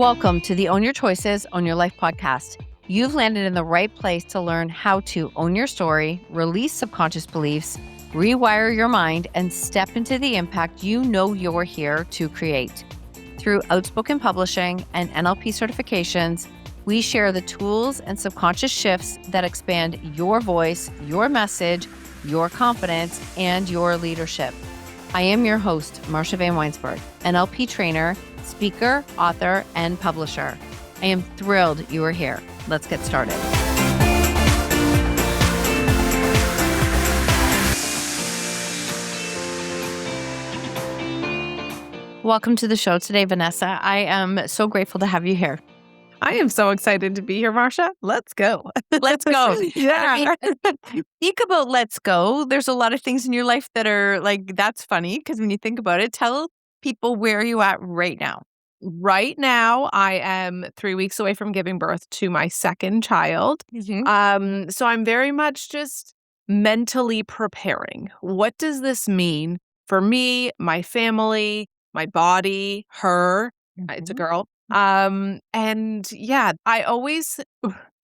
Welcome to the Own Your Choices, Own Your Life podcast. You've landed in the right place to learn how to own your story, release subconscious beliefs, rewire your mind, and step into the impact you know you're here to create. Through Outspoken Publishing and NLP certifications, we share the tools and subconscious shifts that expand your voice, your message, your confidence, and your leadership. I am your host, Marsha Van Weinsberg, NLP trainer, speaker, author, and publisher. I am thrilled you are here. Let's get started. Welcome to the show today, Vanessa. I am so grateful to have you here. I am so excited to be here, Marsha. Let's go. Let's go. Yeah. Think about let's go. There's a lot of things in your life that are like, that's funny because when you think about it, tell people where you at right now. Right now, I am 3 weeks away from giving birth to my second child. So I'm very much just mentally preparing. What does this mean for me, my family, my body, her? It's a girl. And yeah, I always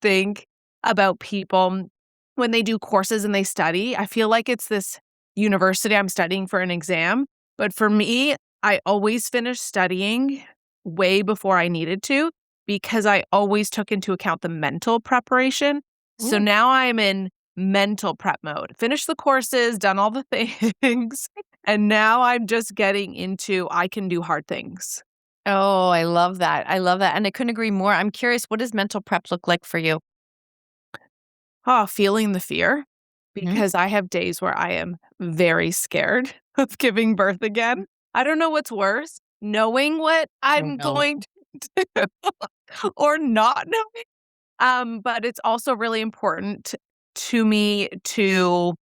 think about people when they do courses and they study. I feel like it's this university I'm studying for an exam. But for me, I always finish studying way before I needed to because I always took into account the mental preparation. So now I'm in mental prep mode. Finished the courses, done all the things, and now I'm just getting into I can do hard things. Oh, I love that. I love that. And I couldn't agree more. I'm curious, what does mental prep look like for you? Oh, feeling the fear because I have days where I am very scared of giving birth again. I don't know what's worse, knowing what I'm going to do or not knowing. But it's also really important to me to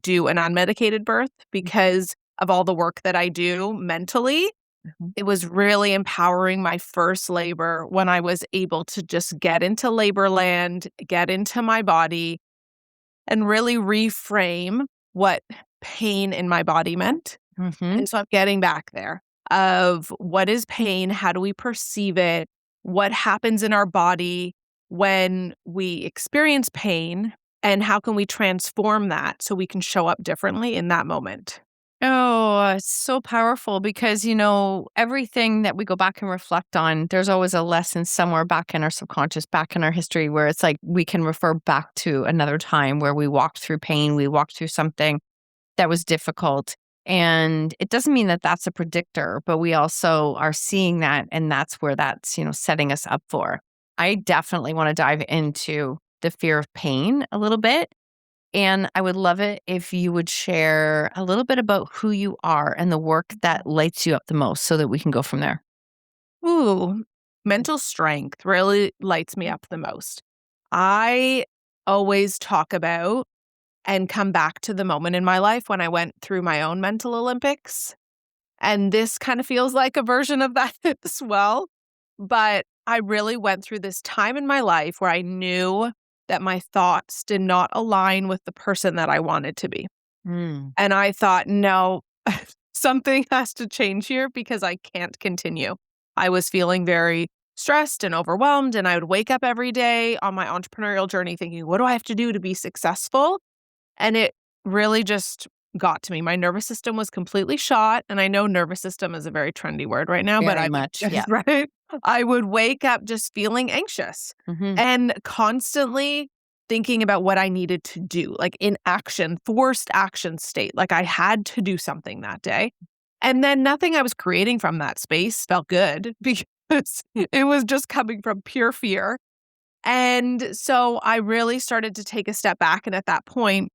do an unmedicated birth because of all the work that I do mentally. It was really empowering my first labor when I was able to just get into labor land, get into my body, and really reframe what pain in my body meant. And so I'm getting back there of what is pain? How do we perceive it? What happens in our body when we experience pain? And how can we transform that so we can show up differently in that moment? Oh, it's so powerful because, everything that we go back and reflect on, there's always a lesson somewhere back in our subconscious, back in our history where it's like we can refer back to another time where we walked through pain, we walked through something that was difficult. And it doesn't mean that that's a predictor, but we also are seeing that. And that's where that's, setting us up for. I definitely want to dive into the fear of pain a little bit. And I would love it if you would share a little bit about who you are and the work that lights you up the most so that we can go from there. Ooh, mental strength really lights me up the most. I always talk about and come back to the moment in my life when I went through my own mental Olympics. And this kind of feels like a version of that as well. But I really went through this time in my life where I knew that my thoughts did not align with the person that I wanted to be. And I thought, no, something has to change here because I can't continue. I was feeling very stressed and overwhelmed, and I would wake up every day on my entrepreneurial journey thinking, what do I have to do to be successful? And it really just got to me. My nervous system was completely shot. And I know nervous system is a very trendy word right now, Very much, yeah. Right? I would wake up just feeling anxious and constantly thinking about what I needed to do, like in action, forced action state. Like I had to do something that day. And then nothing I was creating from that space felt good because it was just coming from pure fear. And so I really started to take a step back. And at that point,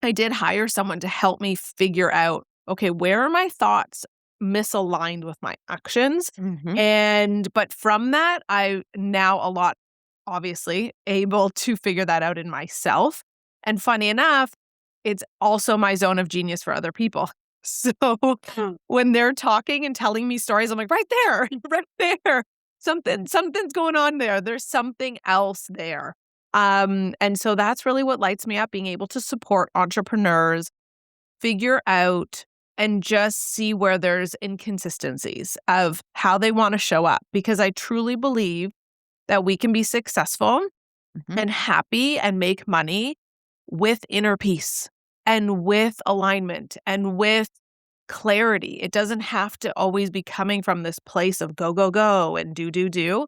I did hire someone to help me figure out, okay, where are my thoughts misaligned with my actions? But from that, I now a lot, obviously, able to figure that out in myself. And funny enough, it's also my zone of genius for other people. So when they're talking and telling me stories, I'm like, right there, right there. Something's going on there. There's something else there. And so that's really what lights me up, being able to support entrepreneurs, figure out and just see where there's inconsistencies of how they want to show up. Because I truly believe that we can be successful Mhm. and happy and make money with inner peace and with alignment and with clarity. It doesn't have to always be coming from this place of go, go, go and do, do, do.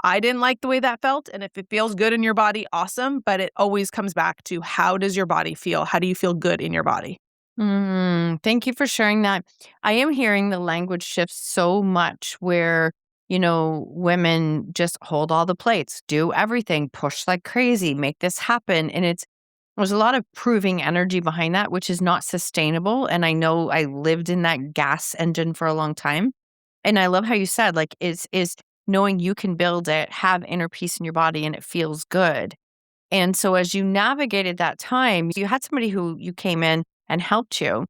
I didn't like the way that felt. And if it feels good in your body, awesome. But it always comes back to, how does your body feel? How do you feel good in your body? Thank you for sharing that. I am hearing the language shift so much where, women just hold all the plates, do everything, push like crazy, make this happen. And there's a lot of proving energy behind that, which is not sustainable. And I know I lived in that gas engine for a long time. And I love how you said, like, is knowing you can build it, have inner peace in your body, and it feels good. And so as you navigated that time, you had somebody who you came in and helped you.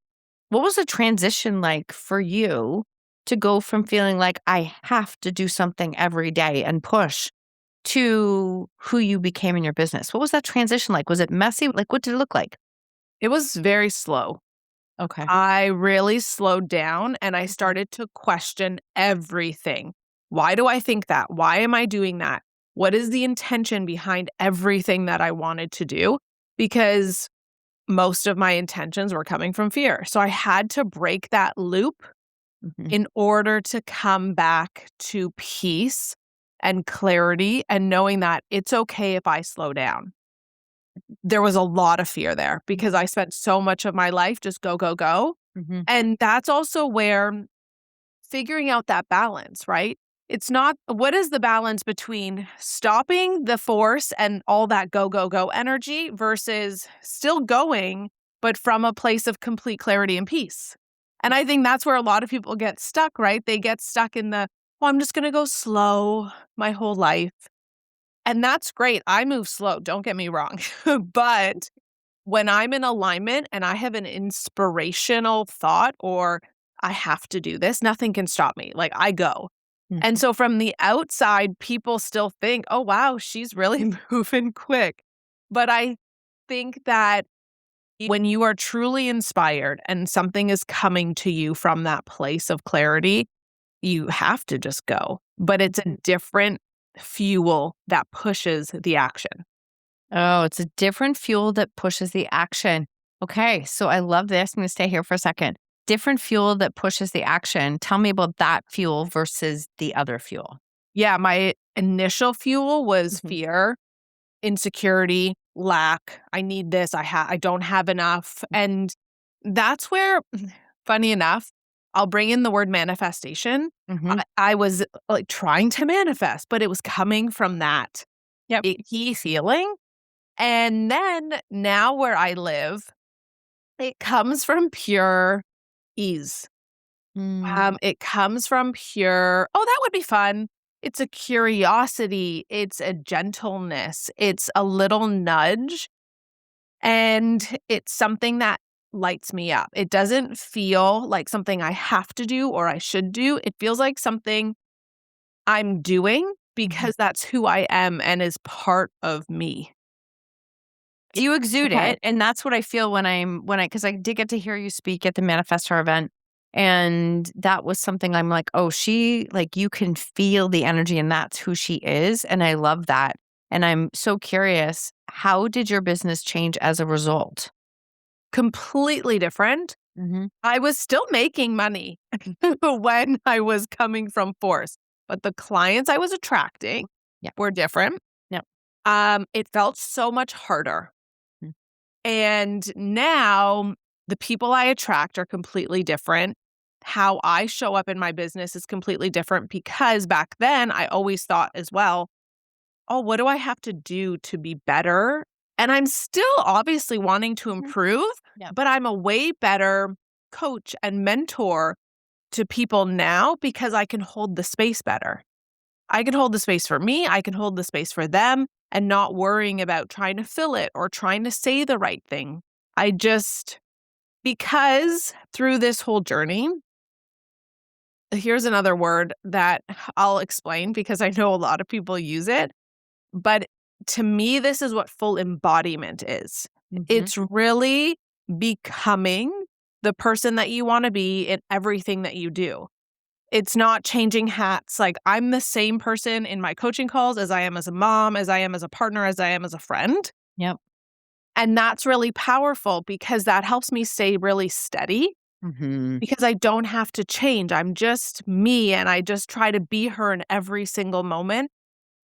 What was the transition like for you to go from feeling like I have to do something every day and push to who you became in your business? What was that transition like? Was it messy? Like, what did it look like? It was very slow. Okay. I really slowed down and I Mhm. started to question everything. Why do I think that? Why am I doing that? What is the intention behind everything that I wanted to do? Because most of my intentions were coming from fear. So I had to break that loop Mhm. in order to come back to peace and clarity and knowing that it's okay if I slow down. There was a lot of fear there because I spent so much of my life just go, go, go. Mhm. And that's also where figuring out that balance, right? It's not, what is the balance between stopping the force and all that go, go, go energy versus still going, but from a place of complete clarity and peace? And I think that's where a lot of people get stuck, right? They get stuck in the, well, I'm just going to go slow my whole life. And that's great. I move slow, don't get me wrong. But when I'm in alignment and I have an inspirational thought or I have to do this, nothing can stop me. Like, I go. And Mhm. so from the outside, people still think, oh, wow, she's really moving quick. But I think that when you are truly inspired and something is coming to you from that place of clarity, you have to just go. But it's a different fuel that pushes the action. Oh, it's a different fuel that pushes the action. Okay, so I love this. I'm going to stay here for a second. Different fuel that pushes the action. Tell me about that fuel versus the other fuel. Yeah, my initial fuel was Mhm. fear, insecurity, lack. I need this. I don't have enough. And that's where funny enough, I'll bring in the word manifestation. Mhm. I was like trying to manifest, but it was coming from that Yep. icky feeling. And then now where I live, it comes from pure ease. Mm. It comes from pure, "Oh, that would be fun." It's a curiosity, it's a gentleness, it's a little nudge, and it's something that lights me up. It doesn't feel like something I have to do or I should do. It feels like something I'm doing Mhm. because that's who I am and is part of me. You exude Okay. it, and that's what I feel because I did get to hear you speak at the Manifestar event, and that was something I'm like, "Oh, she like, you can feel the energy, and that's who she is," and I love that, and I'm so curious, how did your business change as a result? Completely different. Mhm. I was still making money when I was coming from force, but the clients I was attracting Yeah. were different. Yep. It felt so much harder. Mm. And now the people I attract are completely different. How I show up in my business is completely different because back then I always thought as well, oh, what do I have to do to be better? And I'm still obviously wanting to Mhm. improve, Yep. but I'm a way better coach and mentor to people now because I can hold the space better. I can hold the space for me, I can hold the space for them and not worrying about trying to fill it or trying to say the right thing. I just, because through this whole journey, here's another word that I'll explain because I know a lot of people use it, but to me, this is what full embodiment is. Mhm. It's really becoming the person that you want to be in everything that you do. It's not changing hats. Like, I'm the same person in my coaching calls as I am as a mom, as I am as a partner, as I am as a friend. Yep. And that's really powerful because that helps me stay really steady Mhm. because I don't have to change. I'm just me and I just try to be her in every single moment.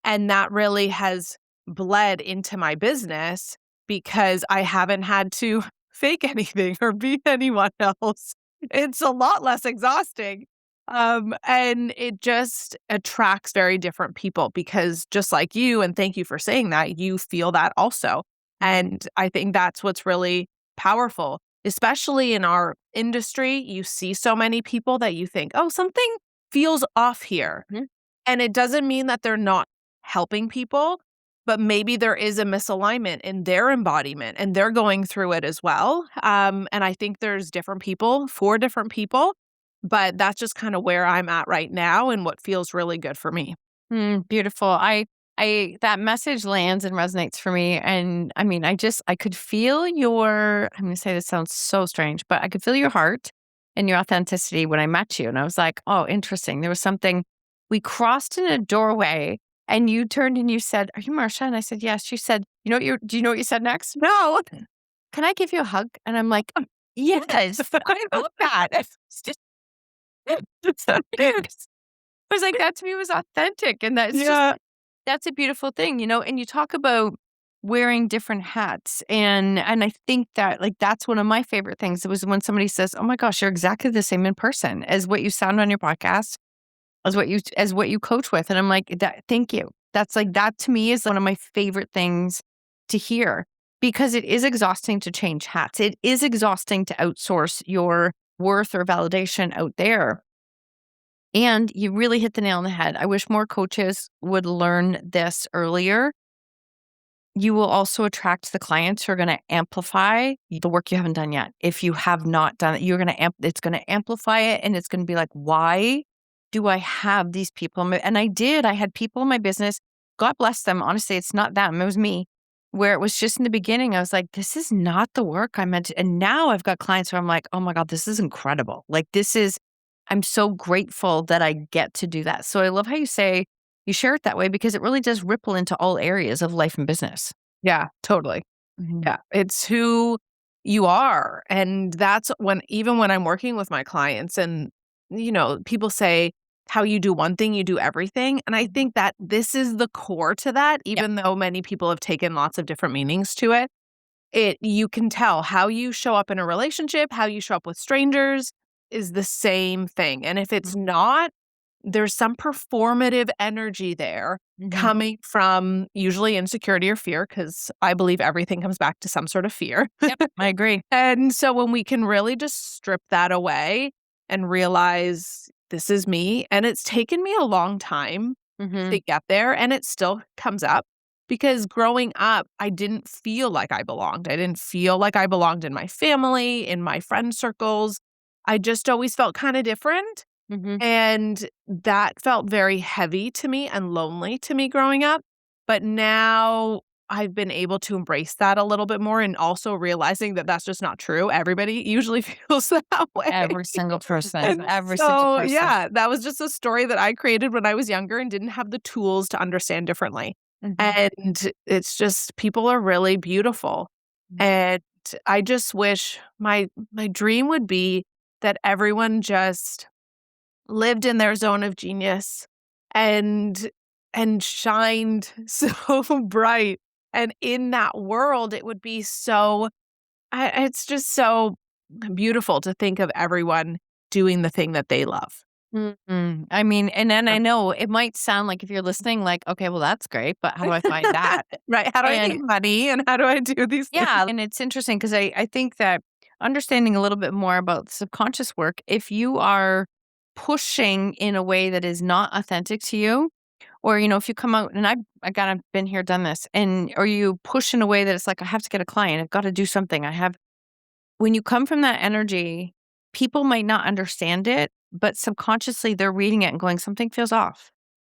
And that really has bled into my business because I haven't had to fake anything or be anyone else. It's a lot less exhausting. And it just attracts very different people because just like you, and thank you for saying that, you feel that also. And I think that's what's really powerful, especially in our industry. You see so many people that you think, oh, something feels off here. Mhm. And it doesn't mean that they're not helping people, but maybe there is a misalignment in their embodiment and they're going through it as well. And I think there's different people for different people, but that's just kind of where I'm at right now and what feels really good for me. Beautiful. That message lands and resonates for me. And I mean, I could feel I'm going to say this sounds so strange, but I could feel your heart and your authenticity when I met you. And I was like, oh, interesting. There was something, we crossed in a doorway and you turned and you said, are you Marsha? And I said, yes. You said, do you know what you said next? No. Can I give you a hug? And I'm like, yes, I love that. It's just, I was like, that to me was authentic. And that's just, Yeah. that's a beautiful thing, and you talk about wearing different hats. And I think that like that's one of my favorite things. It was when somebody says, oh my gosh, you're exactly the same in person as what you sound on your podcast, as what you coach with. And I'm like, thank you. That's like that to me is one of my favorite things to hear because it is exhausting to change hats. It is exhausting to outsource your worth or validation out there. And you really hit the nail on the head. I wish more coaches would learn this earlier. You will also attract the clients who are going to amplify the work you haven't done yet. If you have not done it, it's going to amplify it and it's going to be like, why do I have these people? And I had people in my business, God bless them. Honestly, it's not them. It was me where it was just in the beginning. I was like, this is not the work I meant to. And now I've got clients where I'm like, oh my God, this is incredible. Like I'm so grateful that I get to do that. So I love how you share it that way because it really does ripple into all areas of life and business. Yeah, totally. Mhm. Yeah, it's who you are, and that's even when I'm working with my clients and, people say, "How you do one thing, you do everything," and I think that this is the core to that, Yep. even though many people have taken lots of different meanings to it. You can tell how you show up in a relationship, how you show up with strangers is the same thing, and if it's not, there's some performative energy there Mhm. coming from usually insecurity or fear, because I believe everything comes back to some sort of fear. Yep, I agree. And so when we can really just strip that away and realize this is me, and it's taken me a long time to Mhm. get there, and it still comes up because growing up, I didn't feel like I belonged. I didn't feel like I belonged in my family, in my friend circles. I just always felt kind of different. Mhm. And that felt very heavy to me and lonely to me growing up. But now I've been able to embrace that a little bit more and also realizing that that's just not true. Everybody usually feels that way. Every single person, And every single so, person. yeah, that was just a story that I created when I was younger and didn't have the tools to understand differently. Mhm. And it's just people are really beautiful. Mm. And I just wish my dream would be that everyone just lived in their zone of genius and shined so bright. And in that world, it would be so it's just so beautiful to think of everyone doing the thing that they love. Mhm. I mean, and then Yeah. I know it might sound like if you're listening, like, okay, well, that's great, but how do I find that? Right, how do I make And money and how do I do these things? yeah, and it's interesting because I think that understanding a little bit more about subconscious work, if you are pushing in a way that is not authentic to you, or if you come out and I kind of been here, done this, and or you push in a way that it's like I have to get a client, I've got to do something. When you come from that energy, people might not understand it, but subconsciously they're reading it and going, something feels off.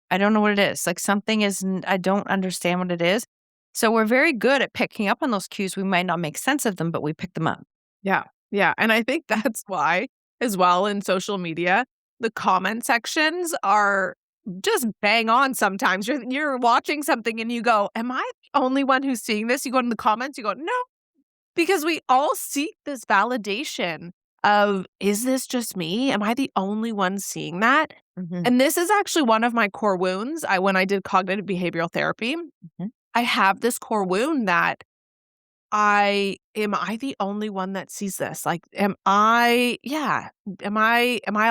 I don't know what it is. Like something is, I don't understand what it is. So we're very good at picking up on those cues. We might not make sense of them, but we pick them up. Yeah. Yeah, and I think that's why as well in social media, the comment sections are just bang on sometimes. You're watching something and you go, "Am I the only one who's seeing this?" You go in the comments, you go, "No," because we all seek this validation of, "Is this just me? Am I the only one seeing that?" Mhm, And this is actually one of my core wounds. When I did cognitive behavioral therapy, mhm, I have this core wound that am I the only one that sees this? Like, am I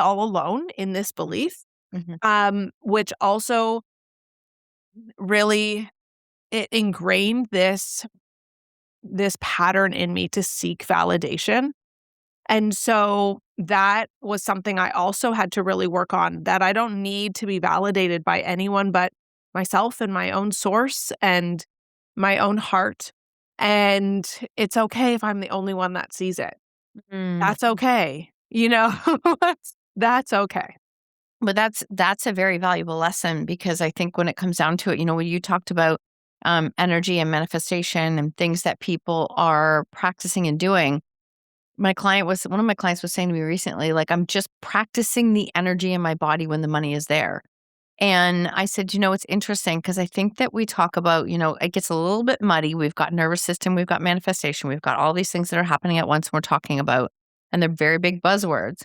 all alone in this belief? mhm, Which also really it ingrained this pattern in me to seek validation. And so that was something I also had to really work on, that I don't need to be validated by anyone but myself and my own source and my own heart. And it's okay if I'm the only one that sees it. mm. That's okay. That's okay. But that's a very valuable lesson because I think when it comes down to it, when you talked about, energy and manifestation and things that people are practicing and doing, one of my clients was saying to me recently, like, "I'm just practicing the energy in my body when the money is there." And I said, it's interesting because I think that we talk about, it gets a little bit muddy. We've got nervous system, we've got manifestation, we've got all these things that are happening at once and we're talking about, and they're very big buzzwords.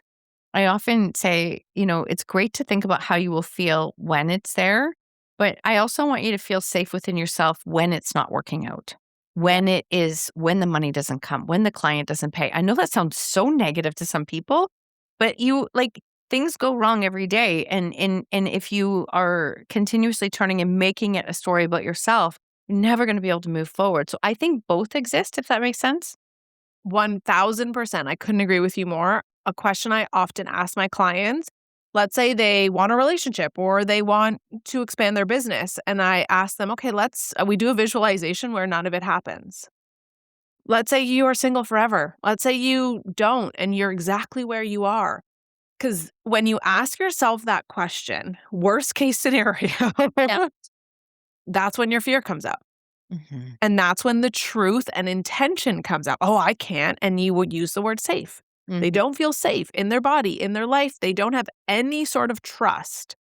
I often say, it's great to think about how you will feel when it's there, but I also want you to feel safe within yourself when it's not working out. Yeah. When the money doesn't come, when the client doesn't pay. I know that sounds so negative to some people, but things go wrong every day. And if you are continuously turning and making it a story about yourself, you're never going to be able to move forward. So I think both exist, if that makes sense. 1000%. I couldn't agree with you more. A question I often ask my clients, let's say they want a relationship or they want to expand their business. And I ask them, okay, we do a visualization where none of it happens. Let's say you are single forever. Let's say you don't and you're exactly where you are. Because when you ask yourself that question, worst case scenario, Yeah. that's when your fear comes up. Hmm. And that's when the truth and intention comes out. Oh, I can't. And you would use the word safe. They Hmm. don't feel safe in their body, in their life. They don't have any sort of trust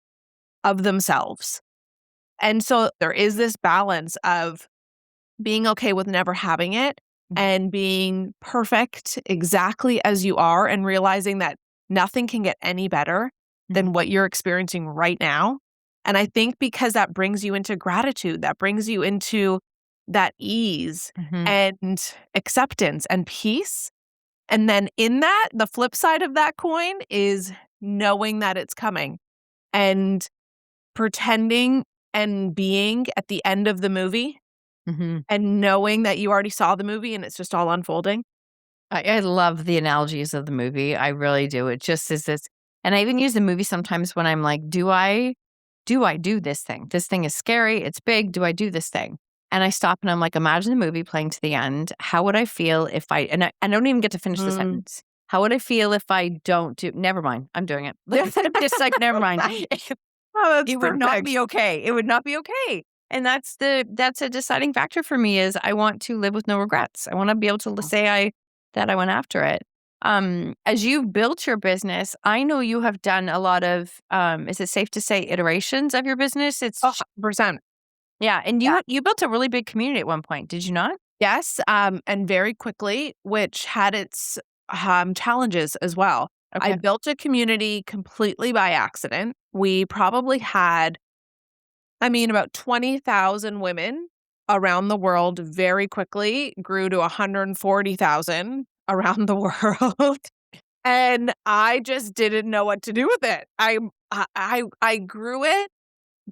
of themselves. And so there is this balance of being okay with never having it and being perfect exactly as you are and realizing that nothing can get any better Hmm. than what you're experiencing right now. And I think because that brings you into gratitude, that brings you into that ease Hmm. and acceptance and peace. And then in that, the flip side of that coin is knowing that it's coming and pretending and being at the end of the movie Hmm. and knowing that you already saw the movie and it's just all unfolding? I love the analogies of the movie. I really do. It just is this, and I even use the movie sometimes when I'm like, do I do this thing? This thing is scary. It's big. Do I do this thing? And I stop and I'm like, imagine the movie playing to the end. How would I feel if I don't even get to finish the Mm. sentence. How would I feel if I don't do, never mind. I'm doing it. Like, I'm just like, never mind. Oh, that's It would not perfect. be okay. It would not be okay. And that's a deciding factor for me is I want to live with no regrets. I want to be able to say that I went after it. As you've built your business, I know you have done a lot of is it safe to say iterations of your business? It's 100%. yeah, and Yeah. you built a really big community at one point, did you not? Yes, and very quickly, which had its, challenges as well. I Okay. built a community completely by accident. We probably had, about 20,000 women around the world very quickly, grew to 140,000 around the world, and I just didn't know what to do with it. I grew it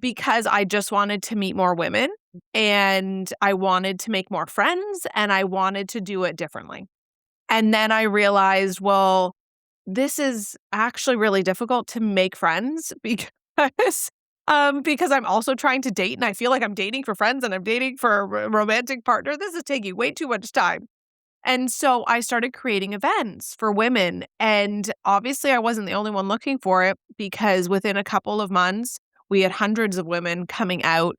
because I just wanted to meet more women, and I wanted to make more friends, and I wanted to do it differently. And then I realized, well, this is actually really difficult to make friends because I'm also trying to date, and I feel like I'm dating for friends and I'm dating for a romantic partner. This is taking way too much time. And so I started creating events for women. And obviously, I wasn't the only one looking for it because within a couple of months, we had hundreds of women coming out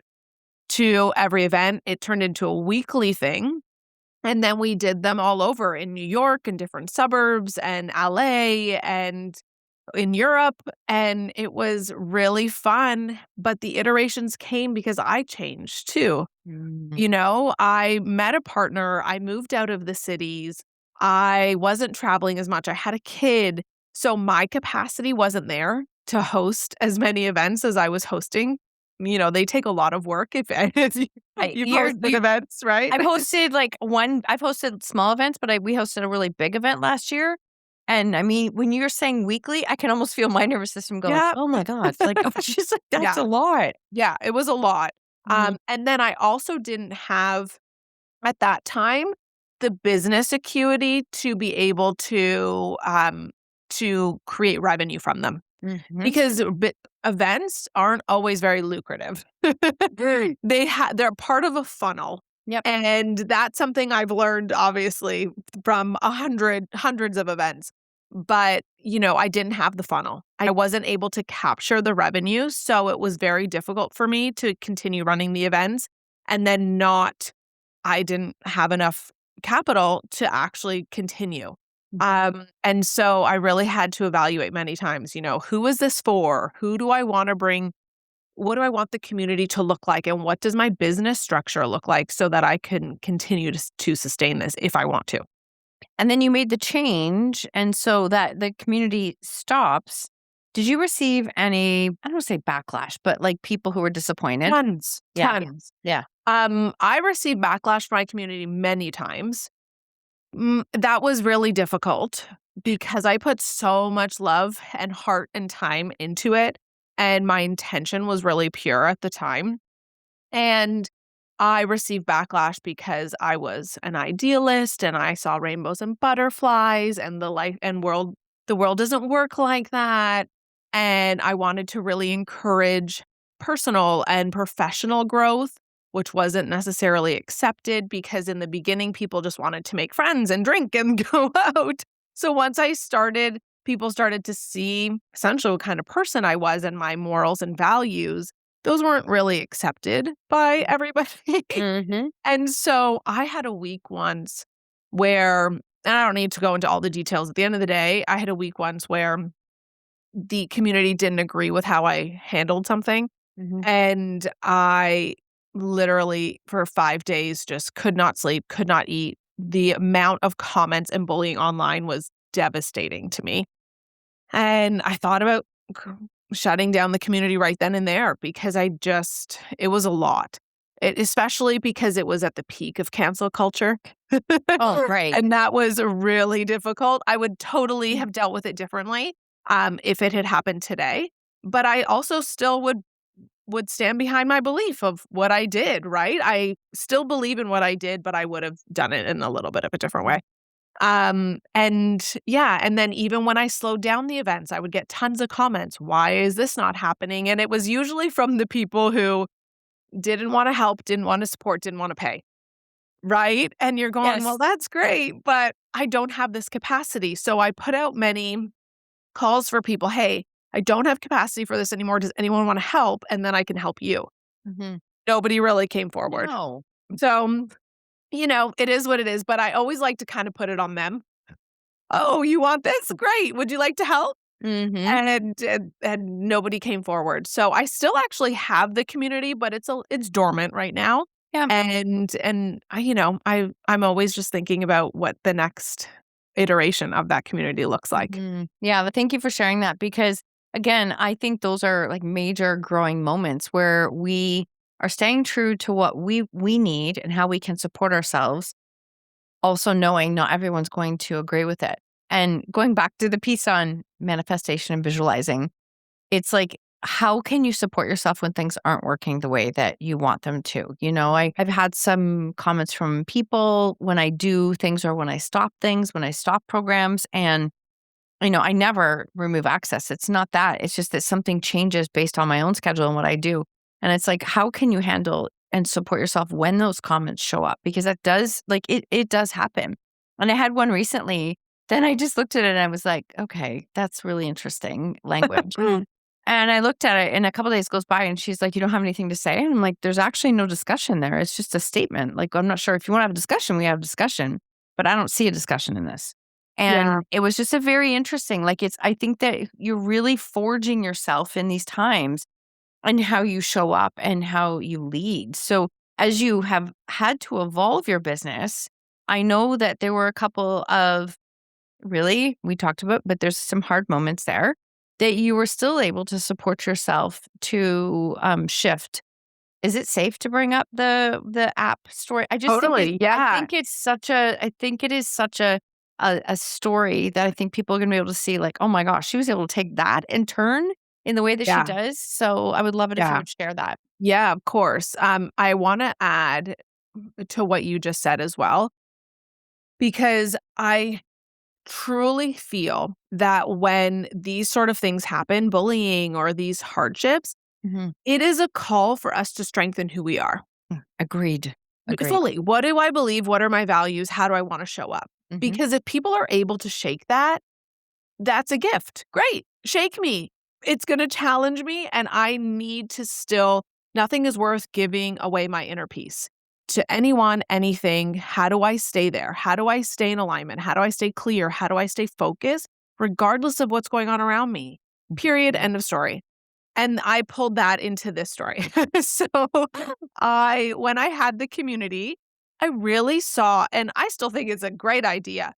to every event. It turned into a weekly thing. And then we did them all over in New York and different suburbs and LA and in Europe. And it was really fun. But the iterations came because I changed too. Mm. I met a partner. I moved out of the cities. I wasn't traveling as much. I had a kid. So my capacity wasn't there to host as many events as I was hosting. They take a lot of work if, if I you've you're hosted you events, right? I've hosted small events, but we hosted a really big event last year, and, I mean, when you're saying weekly, I can almost feel my nervous system go like, Yeah. "Oh my god," like, I was just like, "That's Yeah. a lot." Yeah, it was a lot. Mhm, And then I also didn't have, at that time, the business acuity to be able to create revenue from them mhm. because events aren't always very lucrative. They're part of a funnel, Yep. and that's something I've learned, obviously, from hundreds of events. But, I didn't have the funnel. I wasn't able to capture the revenue, so it was very difficult for me to continue running the events, and then not I didn't have enough capital to actually continue. And so I really had to evaluate many times, who is this for? Who do I want to bring? What do I want the community to look like? And what does my business structure look like so that I can continue to sustain this if I want to? And then you made the change, and so that the community stops. Did you receive any, I don't wanna say backlash, but, like, people who were disappointed? Tons, Yeah, tons. yeah. I received backlash from my community many times. That was really difficult because I put so much love and heart and time into it, and my intention was really pure at the time. And I received backlash because I was an idealist and I saw rainbows and butterflies and the world doesn't work like that. And I wanted to really encourage personal and professional growth, which wasn't necessarily accepted because in the beginning people just wanted to make friends and drink and go out. So once I started, people started to see essentially what kind of person I was and my morals and values. Those weren't really accepted by everybody. Mhm, And so I had a week once where, and I don't need to go into all the details. At the end of the day, I had a week once where the community didn't agree with how I handled something. mhm. And I literally, for 5 days, just could not sleep, could not eat. The amount of comments and bullying online was devastating to me. And I thought about c shutting down the community right then and there because it was a lot. Especially because it was at the peak of cancel culture. Oh, great. And that was really difficult. I would totally have dealt with it differently, if it had happened today, but I also still would stand behind my belief of what I did, right? I still believe in what I did, but I would have done it in a little bit of a different way. And yeah, and then even when I slowed down the events, I would get tons of comments. Why is this not happening? And it was usually from the people who didn't want to help, didn't want to support, didn't want to pay. Right? And you're going, well, Yes. that's great, but I don't have this capacity. So I put out many calls for people. Hey, I don't have capacity for this anymore. Does anyone want to help? And then I can help you. Mhm. Nobody really came forward. No. So, it is what it is, but I always like to kind of put it on them. "Oh, you want this? Great. Would you like to help?" Mhm. And nobody came forward. So I still actually have the community, but it's dormant right now. Yeah. And I'm always just thinking about what the next iteration of that community looks like. Mhm. Yeah, but thank you for sharing that because, again, I think those are, like, major growing moments where we are staying true to what we need and how we can support ourselves, also knowing not everyone's going to agree with it. And going back to the piece on manifestation and visualizing, it's like, how can you support yourself when things aren't working the way that you want them to? I've had some comments from people when I do things or when I stop things, when I stop programs, and I never remove access. It's not that. It's just that something changes based on my own schedule and what I do. And it's like, how can you handle and support yourself when those comments show up? Because that does, like, it does happen. And I had one recently. Then I just looked at it and I was like, okay, that's really interesting language. And I looked at it and a couple days goes by and she's like, "You don't have anything to say?" And I'm like, "There's actually no discussion there. It's just a statement. Like, I'm not sure if you want to have a discussion, we have a discussion, but I don't see a discussion in this." Yeah. And it was just a very interesting, like, I think that you're really forging yourself in these times and how you show up and how you lead. So as you have had to evolve your business, I know that there were a couple of really, we talked about, but there's some hard moments there that you were still able to support yourself to shift. Is it safe to bring up the app story? I just think Totally, yeah. I think it is such a story that I think people are gonna be able to see like, oh my gosh, she was able to take that and turn in the way that she Yeah, does. So I would love it if you yeah. would share that. Yeah, of course. I wanna add to what you just said as well, because I truly feel that when these sort of things happen, bullying or these hardships, Mhm. it is a call for us to strengthen who we are. Agreed. Agreed. Fully. What do I believe? What are my values? How do I wanna show up? Mhm. Because if people are able to shake that, that's a gift. Great. Shake me. It's gonna challenge me, and I need to still nothing is worth giving away my inner peace to anyone, anything. How do I stay there? How do I stay in alignment? How do I stay clear? How do I stay focused regardless of what's going on around me? Period. Mhm. End of story. And I pulled that into this story. So I when I had the community, I really saw and I still think it's a great idea,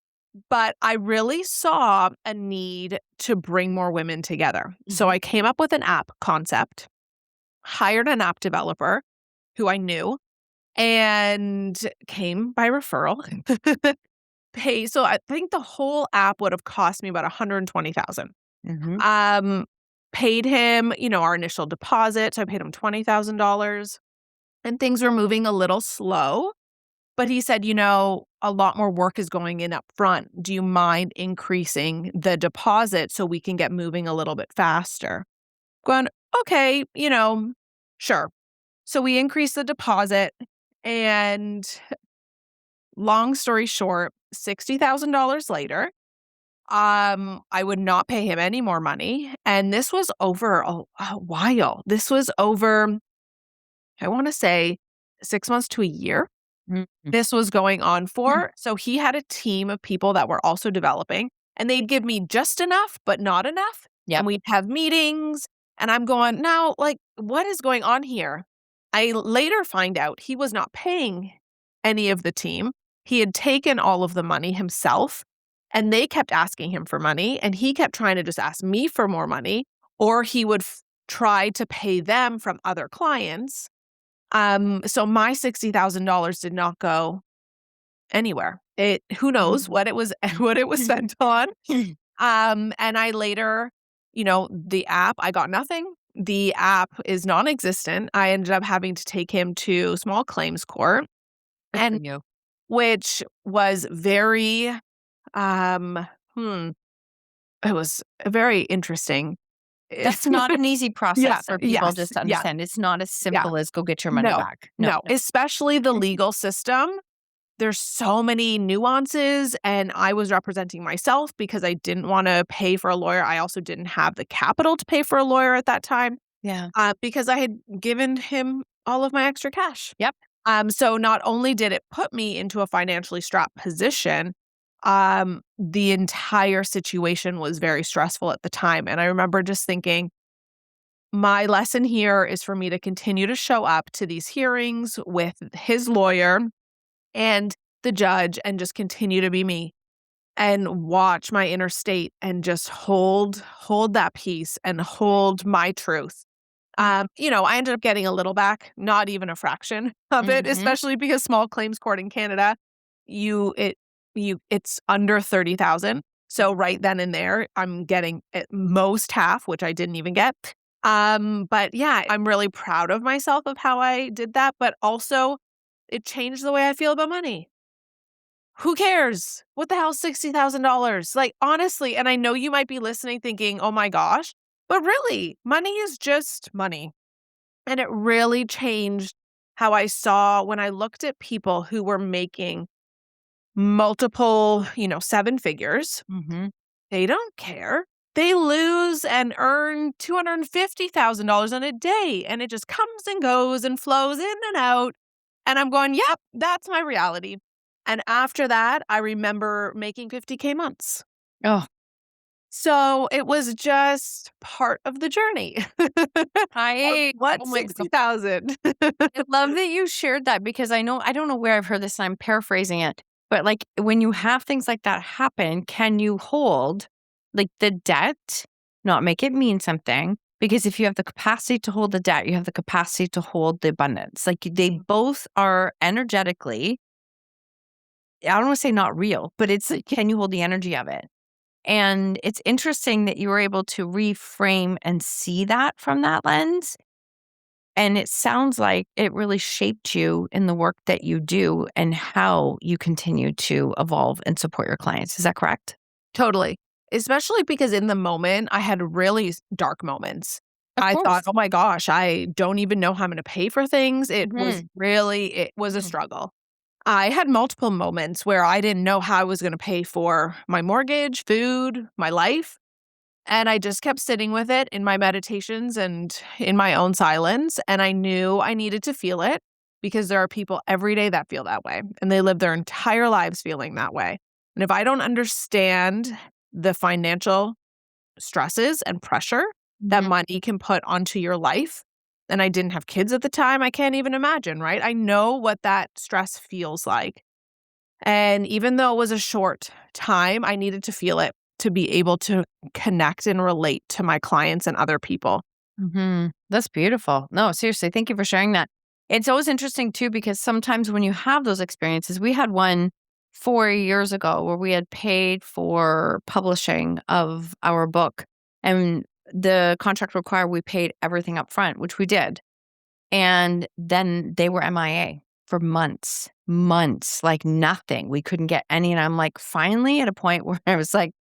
but I really saw a need to bring more women together. So Mhm. I came up with an app concept, hired an app developer who I knew and came by referral. Pay so I think the whole app would have cost me about 120,000. Mhm. Um, paid him, our initial deposit, so I paid him $20,000, and things were moving a little slow, but he said, "A lot more work is going in up front. Do you mind increasing the deposit so we can get moving a little bit faster?" Going, "Okay, sure." So we increased the deposit, and long story short, $60,000 later, I would not pay him any more money, and this was over a while. This was over, I wanna say, 6 months to a year. Mhm. This was going on for. So he had a team of people that were also developing, and they'd give me just enough, but not enough, and Yep. we'd have meetings, and I'm going, "Now, like, what is going on here?" I later find out he was not paying any of the team. He had taken all of the money himself, and they kept asking him for money, and he kept trying to just ask me for more money, or he would try to pay them from other clients. So my $60,000 did not go anywhere. It who knows Mhm. what it was what it was spent on. And I later, the app, I got nothing. The app is non-existent. I ended up having to take him to small claims court, Good for and you. which was very, um, hmm, it was very interesting. That's not an easy Yeah, process for people yes, just to yeah, understand. It's not as yeah. simple as go get your money No, back. No. no, especially the legal system. There's so many nuances, and I was representing myself because I didn't wanna pay for a lawyer. I also didn't have the capital to pay for a lawyer at that time, Yeah. because I had given him all of my extra cash. Yep. So not only did it put me into a financially strapped position, the entire situation was very stressful at the time, and I remember just thinking, "My lesson here is for me to continue to show up to these hearings with his lawyer and the judge and just continue to be me and watch my inner state and just hold that peace and hold my truth." I ended up getting a little back, not even a fraction of it, Mhm. especially because small claims court in Canada, you it it's under 30,000. So right then and there, I'm getting at most half, which I didn't even get. But yeah, I'm really proud of myself of how I did that, but also it changed the way I feel about money. Who cares? What the hell, $60,000? Like, honestly, and I know you might be listening thinking, "Oh my gosh," but really, money is just money. And it really changed how I saw when I looked at people who were making multiple, 7 figures. Mhm. They don't care. they lose and earn $250,000 in a day, and it just comes and goes and flows in and out. And I'm going, yep, that's my reality. And after that, I remember making 50K months. Oh, So it was just part of the journey. Of what, oh my God. 60,000? I love that you shared that because I don't know where I've heard this and I'm paraphrasing it, but like when you have things like that happen, can you hold like the debt, not make it mean something? Because if you have the capacity to hold the debt, you have the capacity to hold the abundance. Like they both are energetically, I don't want to say not real, but it's like, can you hold the energy of it? And it's interesting that you were able to reframe and see that from that lens. And it sounds like it really shaped you in the work that you do and how you continue to evolve and support your clients. Is that correct? Totally. Especially because in the moment, I had really dark moments. Of I thought, course. "Oh my gosh, I don't even know how I'm gonna pay for things." Mhm. It was a Mhm. struggle. I had multiple moments where I didn't know how I was gonna pay for my mortgage, food, my life, and I just kept sitting with it in my meditations and in my own silence, and I knew I needed to feel it because there are people every day that feel that way, and they live their entire lives feeling that way. And if I don't understand the financial stresses and pressure that Mhm. money can put onto your life, and I didn't have kids at the time, I can't even imagine, right? I know what that stress feels like. And even though it was a short time, I needed to feel it to be able to connect and relate to my clients and other people. Mhm. That's beautiful. No, seriously, thank you for sharing that. It's always interesting too because sometimes when you have those experiences, we had one 4 years ago where we had paid for publishing of our book and the contract required we paid everything up front, which we did. And then they were MIA for months, months, like nothing. We couldn't get any. And I'm like, finally at a point where I was like,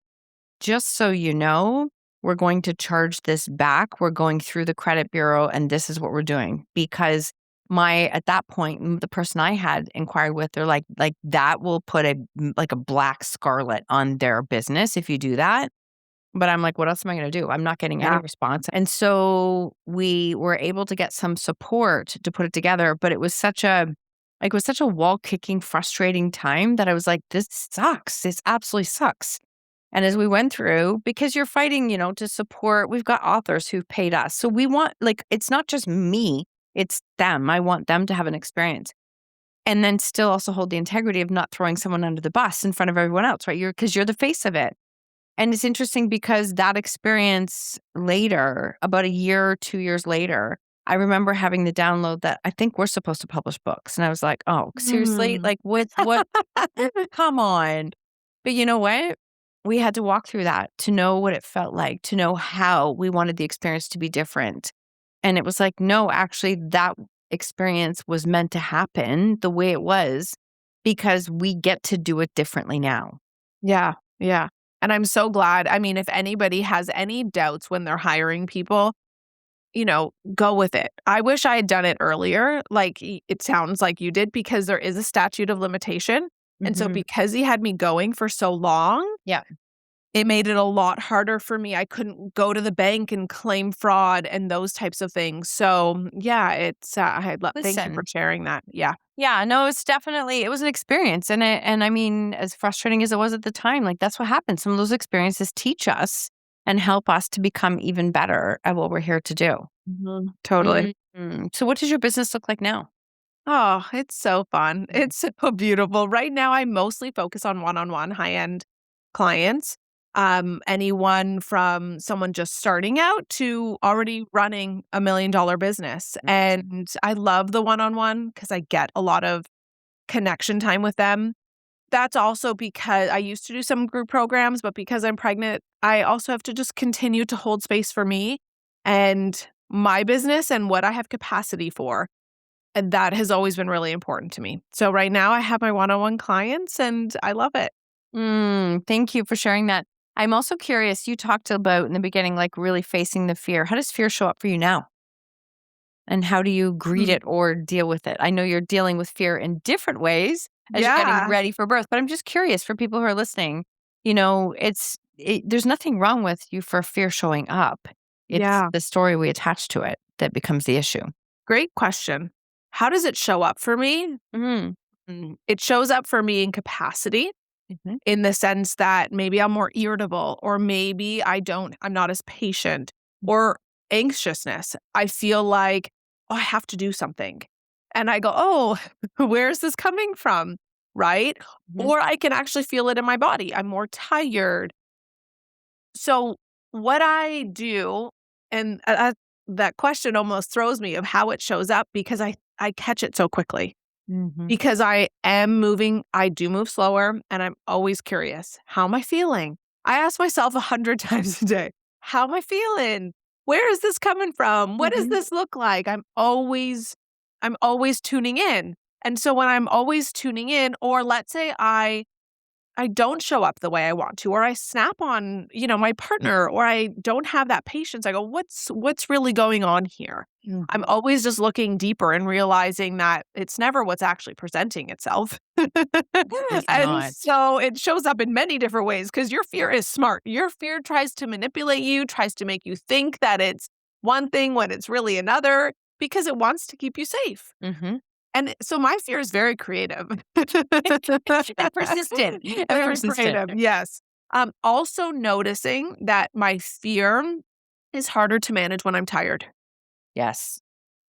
just so you know, we're going to charge this back. We're going through the credit bureau and this is what we're doing. Because at that point, the person I had inquired with, they're like that will put like a black scarlet on their business if you do that. But I'm like, what else am I gonna do? I'm not getting any Yeah. response. And so we were able to get some support to put it together, but it was such a wall kicking, frustrating time that I was like, this sucks. This absolutely sucks. And as we went through, because you're fighting, to support, we've got authors who've paid us. So we want, like, it's not just me, it's them. I want them to have an experience. And then still also hold the integrity of not throwing someone under the bus in front of everyone else, right? Because you're the face of it. And it's interesting because that experience later, about a year or 2 years later, I remember having the download that I think we're supposed to publish books. And I was like, "Oh, seriously? Mm. Like, what? Come on." But you know what? We had to walk through that to know what it felt like, to know how we wanted the experience to be different. And it was like, no, actually, that experience was meant to happen the way it was because we get to do it differently now. Yeah, yeah. And I'm so glad. I mean, if anybody has any doubts when they're hiring people, go with it. I wish I had done it earlier, like it sounds like you did, because there is a statute of limitation. And so Mhm. because he had me going for so long, Yeah. it made it a lot harder for me. I couldn't go to the bank and claim fraud and those types of things. So, yeah, thank you for Listen. sharing that. Yeah. Yeah, no, it was an experience, and I mean, as frustrating as it was at the time, like, that's what happens. Some of those experiences teach us and help us to become even better at what we're here to do. Mhm. Totally. Mhm. So what does your business look like now? Oh, it's so fun. Mhm. It's so beautiful. Right now, I mostly focus on one-on-one high-end clients. Anyone from someone just starting out to already running $1 million business. And I love the one-on-one because I get a lot of connection time with them. That's also because I used to do some group programs, but because I'm pregnant, I also have to just continue to hold space for me and my business and what I have capacity for. And that has always been really important to me. So right now I have my one-on-one clients and I love it. Thank you for sharing that. I'm also curious, you talked about in the beginning, like, really facing the fear. How does fear show up for you now? And how do you greet Mm. it or deal with it? I know you're dealing with fear in different ways as you're getting Yeah. ready for birth, but I'm just curious for people who are listening, there's nothing wrong with you for fear showing up. It's Yeah. the story we attach to it that becomes the issue. Great question. How does it show up for me? Mhm. It shows up for me in capacity, Mhm. in the sense that maybe I'm more irritable, or maybe I'm not as patient, or anxiousness. I feel like, oh, I have to do something. And I go, oh, where is this coming from? Right? Mhm. Or I can actually feel it in my body. I'm more tired. So what I do, and that question almost throws me of how it shows up, because I catch it so quickly. Mhm. Because I do move slower, and I'm always curious. How am I feeling? I ask myself 100 times a day, how am I feeling? Where is this coming from? What does Mhm. this look like? I'm always tuning in. And so when I'm always tuning in, or let's say I don't show up the way I want to, or I snap on, my partner, or I don't have that patience. I go, what's really going on here? I'm Mhm. always just looking deeper and realizing that it's never what's actually presenting itself. It's And not. so it shows up in many different ways, because your fear is smart. Your fear tries to manipulate you, tries to make you think that it's one thing when it's really another, because it wants to keep you safe. Mhm. And so my fear is very creative. And persistent. And Very persistent. creative, yes. Also noticing that my fear is harder to manage when I'm tired. Yes.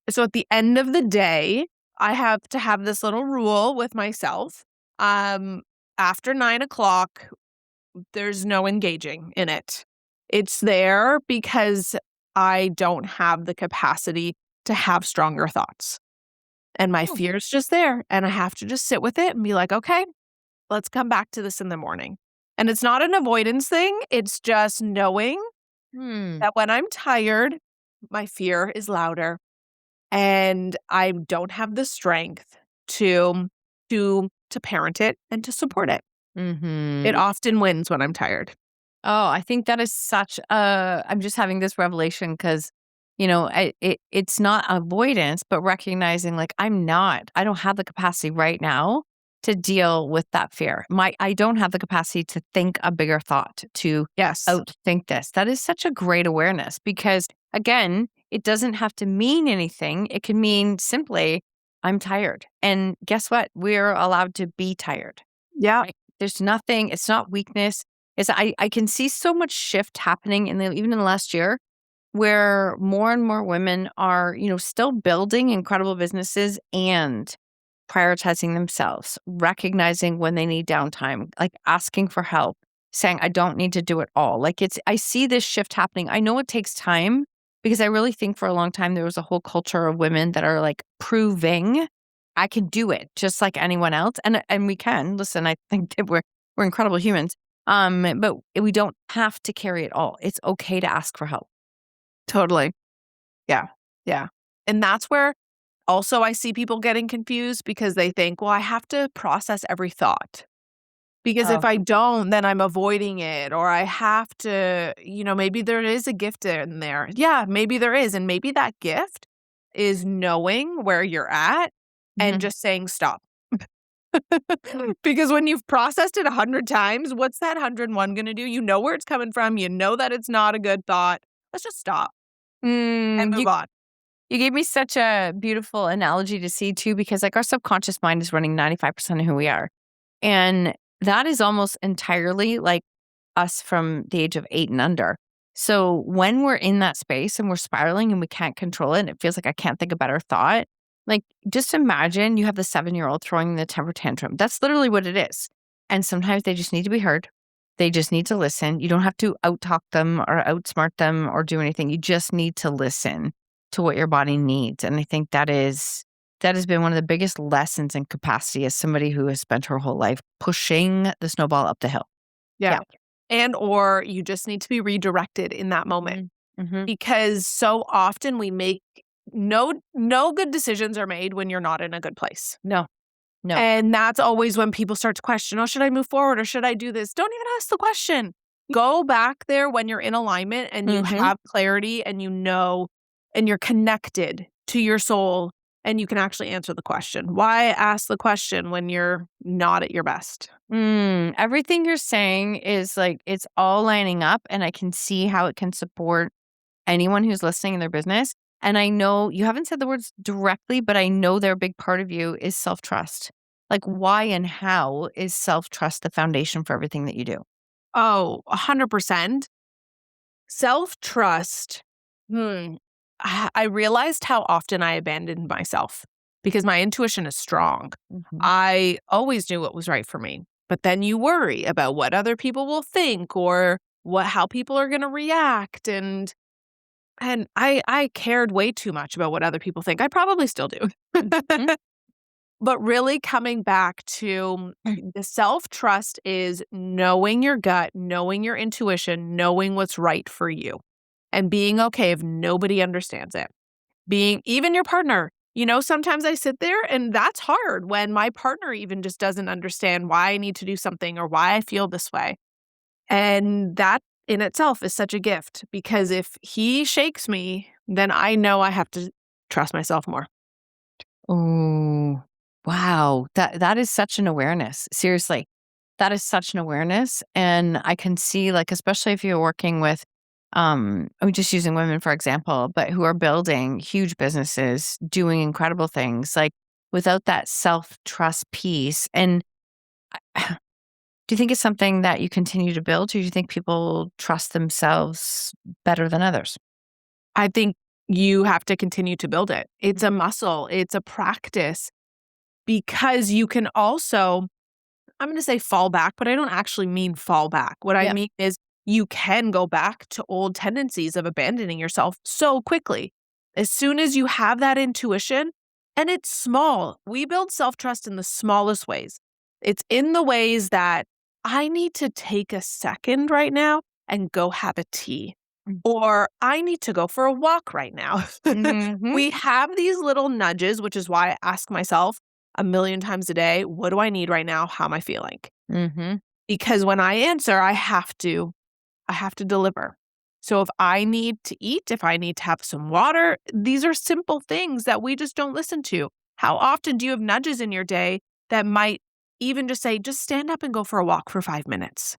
So at the end of the day, I have to have this little rule with myself. Um, After 9 o'clock, there's no engaging in it. It's there because I don't have the capacity to have stronger thoughts. And my Oh. fear's just there, and I have to just sit with it and be like, "Okay, let's come back to this in the morning." And it's not an avoidance thing, it's just knowing Hmm. that when I'm tired, my fear is louder, and I don't have the strength to to parent it and to support it. It Mhm. often wins when I'm tired. Oh, I think that is such a I'm just having this revelation because, it's not avoidance, but recognizing like I don't have the capacity right now to deal with that fear. I don't have the capacity to think a bigger thought, to Yes. outthink this. That is such a great awareness because again, it doesn't have to mean anything. It can mean simply, I'm tired. And guess what? We're allowed to be tired. Yeah. Right? There's nothing, it's not weakness. I can see so much shift happening even in the last year where more and more women are, still building incredible businesses and prioritizing themselves, recognizing when they need downtime, like asking for help, saying, I don't need to do it all. I see this shift happening. I know it takes time because I really think for a long time there was a whole culture of women that are like proving I can do it just like anyone else. And we can. Listen, I think that we're incredible humans. But we don't have to carry it all. It's okay to ask for help. Totally. Yeah. Yeah. And that's where also I see people getting confused, because they think, "Well, I have to process every thought. Because if Oh. I don't, then I'm avoiding it, or I have to, maybe there is a gift in there." Yeah, maybe there is. And maybe that gift is knowing where you're at and Mhm. just saying stop. Because when you've processed it 100 times, what's that 101 gonna do? You know where it's coming from. You know that it's not a good thought. Let's just stop and Mm, move on. you gave me such a beautiful analogy to see too, because like our subconscious mind is running 95% of who we are. And that is almost entirely like us from the age of 8 and under. So when we're in that space and we're spiraling and we can't control it, and it feels like I can't think a better thought, like just imagine you have the 7-year-old throwing the temper tantrum. That's literally what it is. And sometimes they just need to be heard. They just need to listen. You don't have to out talk them or outsmart them or do anything. You just need to listen to what your body needs. And I think that has been one of the biggest lessons in capacity as somebody who has spent her whole life pushing the snowball up the hill. Yeah. Yeah. And or you just need to be redirected in that moment, Mhm. Mhm. because so often we make no good decisions are made when you're not in a good place. No, no. And that's always when people start to question, "Oh, should I move forward or should I do this?" Don't even ask the question. Go back there when you're in alignment and you Mhm. have clarity, and and you're connected to your soul, and you can actually answer the question. Why ask the question when you're not at your best? Everything you're saying is like, it's all lining up, and I can see how it can support anyone who's listening in their business. And I know you haven't said the words directly, but I know they're a big part of you is self-trust. Like, why and how is self-trust the foundation for everything that you do? Oh, 100%. Self-trust. Hmm. I realized how often I abandoned myself because my intuition is strong. Mhm. I always knew what was right for me. But then you worry about what other people will think or how people are going to react, and I cared way too much about what other people think. I probably still do. Mhm. But really coming back to the self-trust is knowing your gut, knowing your intuition, knowing what's right for you, and being okay if nobody understands it. Being even your partner. Sometimes I sit there and that's hard when my partner even just doesn't understand why I need to do something or why I feel this way. And that in itself is such a gift because if he shakes me, then I know I have to trust myself more. Oh, wow. That is such an awareness. Seriously. That is such an awareness. And I can see, like, especially if you're working with I'm just using women for example, but who are building huge businesses, doing incredible things, like without that self-trust piece. And do you think it's something that you continue to build, or do you think people trust themselves better than others? I think you have to continue to build it. It's a muscle, it's a practice because you can also, I'm going to say fall back, but I don't actually mean fall back. What I Yeah. mean is you can go back to old tendencies of abandoning yourself so quickly. As soon as you have that intuition, and it's small, we build self trust in the smallest ways. It's in the ways that I need to take a second right now and go have a tea, or I need to go for a walk right now. Mm-hmm. We have these little nudges, which is why I ask myself a million times a day, what do I need right now? How am I feeling? Mm-hmm. Because when I answer, I have to deliver. So if I need to eat, if I need to have some water, these are simple things that we just don't listen to. How often do you have nudges in your day that might even just say, just stand up and go for a walk for 5 minutes?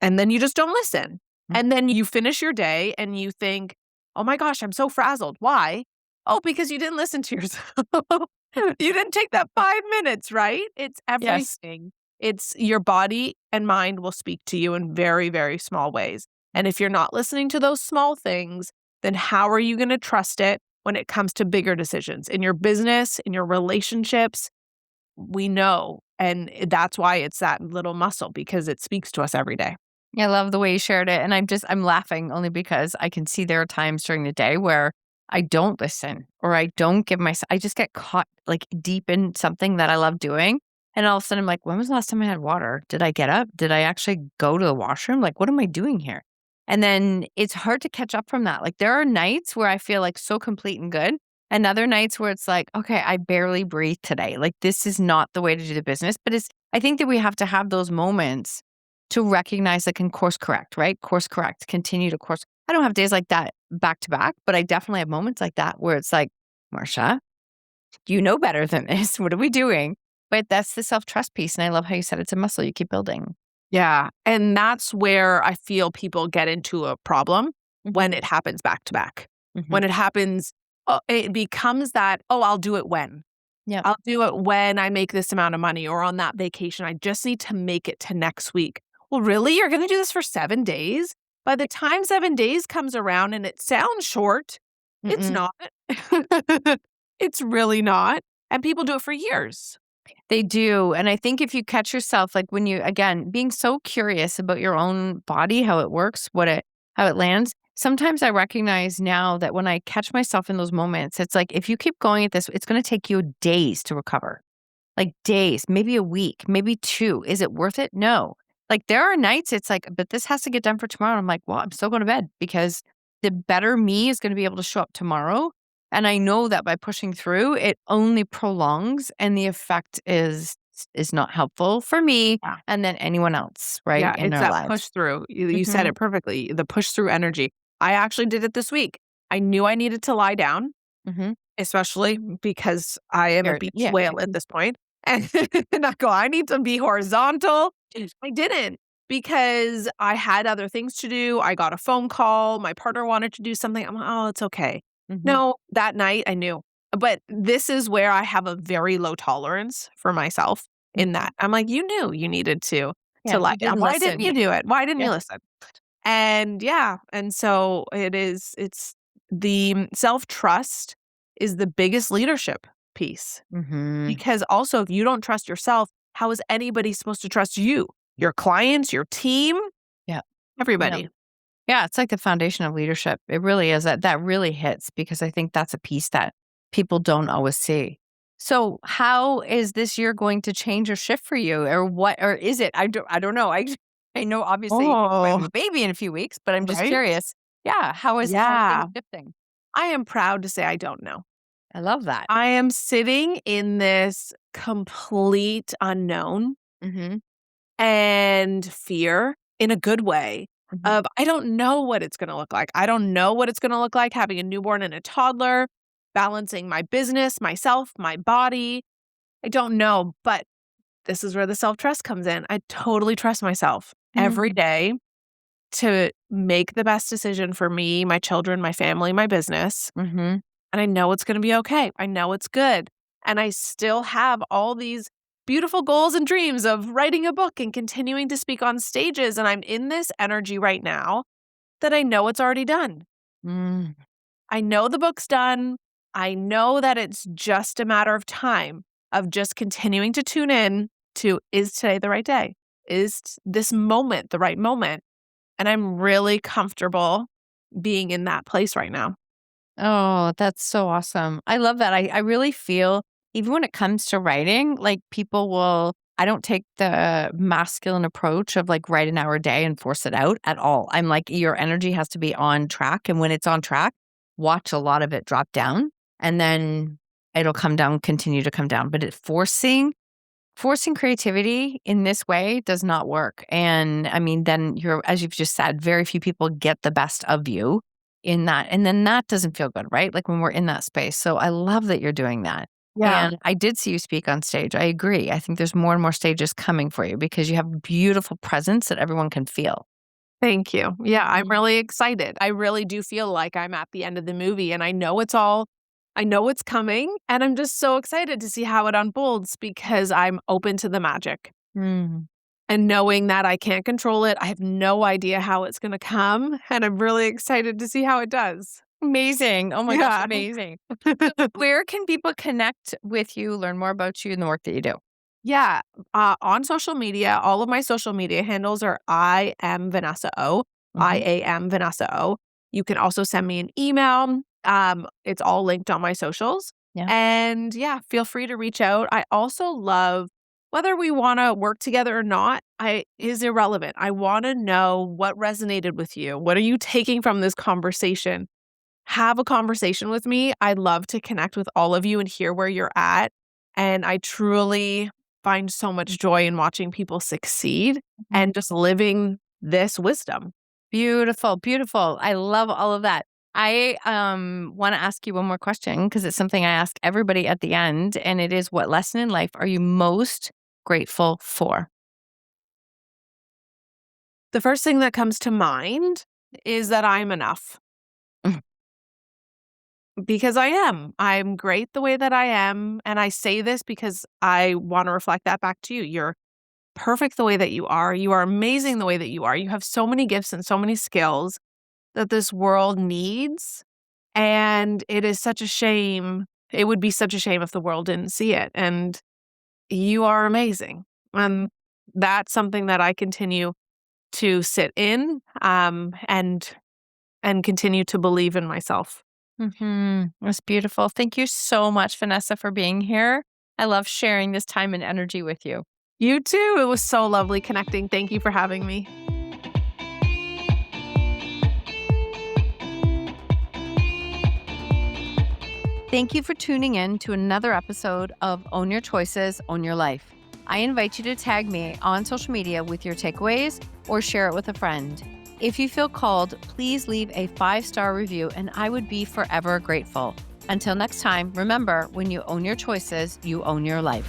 And then you just don't listen. And then you finish your day and you think, oh my gosh, I'm so frazzled. Why? Oh, because you didn't listen to yourself. You didn't take that 5 minutes, right? It's Yes. everything. It's your body and mind will speak to you in very, very small ways. And if you're not listening to those small things, then how are you going to trust it when it comes to bigger decisions in your business, in your relationships? We know. And that's why it's that little muscle because it speaks to us every day. I love the way you shared it, and I'm laughing only because I can see there are times during the day where I don't listen or I don't give myself. I just get caught, like, deep in something that I love doing, and all of a sudden, I'm like, "When was the last time I had water? Did I get up? Did I actually go to the washroom? Like, what am I doing here?" And then it's hard to catch up from that. Like, there are nights where I feel, like, so complete and good, and other nights where it's like, "Okay, I barely breathe today. Like, this is not the way to do the business." But I think that we have to have those moments to recognize, like, and course correct, right? Course correct, continue to course. I don't have days like that back to back, but I definitely have moments like that where it's like, Marsha, you know better than this. What are we doing? But that's the self trust piece. And I love how you said it's a muscle you keep building. Yeah, and that's where I feel people get into a problem Mhm. when it happens back to back. Mhm. When it happens, it becomes that, "Oh, I'll do it when. Yep. I'll do it when I make this amount of money or on that vacation. I just need to make it to next week." Well, really? You're gonna do this for 7 days? By the time 7 days comes around and it sounds short, it's Mm-mm. not. It's really not, and people do it for years. They do. And I think if you catch yourself, like when you, again, being so curious about your own body, how it works, how it lands. Sometimes I recognize now that when I catch myself in those moments, it's like if you keep going at this, it's going to take you days to recover. Like days, maybe a week, maybe 2. Is it worth it? No. Like there are nights it's like, "But this has to get done for tomorrow." I'm like, "Well, I'm still going to bed because the better me is going to be able to show up tomorrow." And I know that by pushing through, it only prolongs and the effect is not helpful for me Yeah. and then anyone else, right, Yeah, in it's our that push lives. through. You said Mhm. it perfectly, the push through energy. I actually did it this week. I knew I needed to lie down, Mhm. especially because I am a beach Yeah. whale at this point, and and I go, "I need to be horizontal I didn't because I had other things to do. I got a phone call. My partner wanted to do something. I'm like, oh, it's okay. Mhm. No, that night I knew. But this is where I have a very low tolerance for myself in Mhm. that. I'm like, you knew you needed to Yeah, you like, did why didn't listen. you do it? Why didn't Yeah. you listen? And yeah, and so it's the self-trust is the biggest leadership piece. Mhm. Because also, if you don't trust yourself, how is anybody supposed to trust you? Your clients, your team, Yeah. Yeah. everybody. Yeah, it's like the foundation of leadership. It really is. That really hits because I think that's a piece that people don't always see. So, how is this year going to change or shift for you, or what, or is it? I don't know. I know obviously we have Oh, a baby in a few weeks, but I'm just right? curious. Yeah, how are things Yeah. shifting? I am proud to say I don't know. I love that. I am sitting in this complete unknown Mhm. and fear in a good way Mhm. of I don't know what it's going to look like. I don't know what it's going to look like having a newborn and a toddler, balancing my business, myself, my body. I don't know, but this is where the self-trust comes in. I totally trust myself every Mm. day to make the best decision for me, my children, my family, my business, Mhm. and I know it's gonna be okay. I know it's good, and I still have all these beautiful goals and dreams of writing a book and continuing to speak on stages, and I'm in this energy right now that I know it's already done. Mm. I know the book's done. I know that it's just a matter of time of just continuing to tune in to, is today the right day? Is this moment the right moment? And I'm really comfortable being in that place right now. Oh, that's so awesome. I love that. I really feel even when it comes to writing, like people will I don't take the masculine approach of like write an hour a day and force it out at all. I'm like your energy has to be on track. And when it's on track, watch a lot of it drop down and then it'll come down, continue to come down. But forcing creativity in this way does not work. And I mean, then you're, as you've just said, very few people get the best of you in that. And then that doesn't feel good, right? Like when we're in that space. So I love that you're doing that. Yeah. And I did see you speak on stage. I agree. I think there's more and more stages coming for you because you have beautiful presence that everyone can feel. Thank you. Yeah, I'm Mhm. really excited. I really do feel like I'm at the end of the movie and I know it's coming and I'm just so excited to see how it unfolds because I'm open to the magic. Mm. And knowing that I can't control it, I have no idea how it's gonna come, and I'm really excited to see how it does. Amazing. Oh my gosh, Yeah. amazing. Where can people connect with you, learn more about you and the work that you do? Yeah, on social media, all of my social media handles are I am Vanessa O, Hmm. IAM Vanessa O. You can also send me an email. It's all linked on my socials. Yeah. And yeah, feel free to reach out. I also love whether we want to work together or not, I is irrelevant. I want to know what resonated with you. What are you taking from this conversation? Have a conversation with me. I love to connect with all of you and hear where you're at. And I truly find so much joy in watching people succeed Mhm. and just living this wisdom. Beautiful, beautiful. I love all of that. I want to ask you one more question because it's something I ask everybody at the end, and it is what lesson in life are you most grateful for? The first thing that comes to mind is that I'm enough Mm. because I am. I'm great the way that I am. And I say this because I want to reflect that back to you. You're perfect the way that you are. You are amazing the way that you are. You have so many gifts and so many skills that this world needs. And it is such a shame. It would be such a shame if the world didn't see it. And you are amazing. And that's something that I continue to sit in and continue to believe in myself. That's beautiful. Thank you so much, Vanessa, for being here. I love sharing this time and energy with you. You too. It was so lovely connecting. Thank you for having me. Thank you for tuning in to another episode of Own Your Choices, Own Your Life. I invite you to tag me on social media with your takeaways or share it with a friend. If you feel called, please leave a 5-star review and I would be forever grateful. Until next time, remember when you own your choices, you own your life.